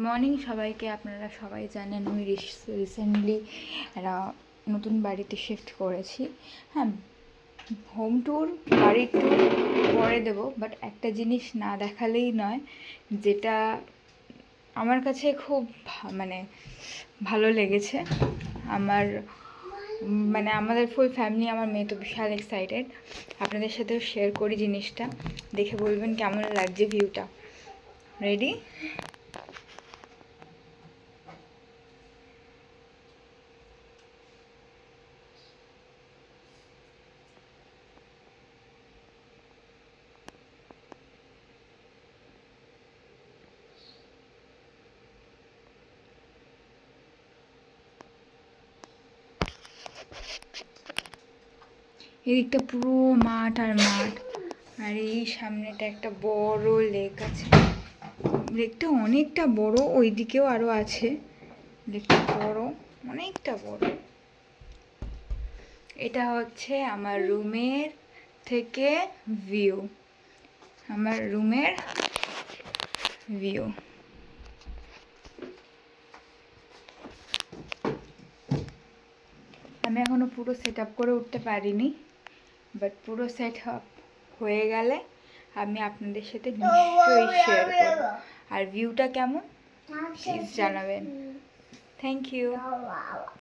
Morning সবাইকে। আপনারা সবাই জানেন আমি রিসেন্টলি একটা নতুন বাড়িতে শিফট করেছি। হ্যাঁ, হোম ট্যুর, বাড়ির ট্যুর পরে দেবো, বাট একটা জিনিস না দেখালেই নয়, যেটা আমার কাছে খুব ভালো লেগেছে। আমাদের ফুল ফ্যামিলি, আমার মেয়ে তো বিশাল এক্সাইটেড। আপনাদের সাথেও শেয়ার করি জিনিসটা, দেখে বলবেন কেমন লাগছে ভিউটা। রেডি? এদিকটা পুরো মাঠ আর মাঠ, আর এই সামনেটা একটা বড় লেক আছে। লেকটা অনেকটা বড়, ওইদিকেও আরো আছে। লেকটা বড়, অনেকটা বড়। এটা হচ্ছে আমার রুমের থেকে ভিউ, আমার রুমের ভিউ। আমি এখনো পুরো সেট আপ করে উঠতে পারিনি, বাট পুরো সেট আপ হয়ে গেলে আমি আপনাদের সাথে নিশ্চয়ই শেয়ার করব। আর ভিউটা কেমন প্লিজ জানাবেন। Thank you.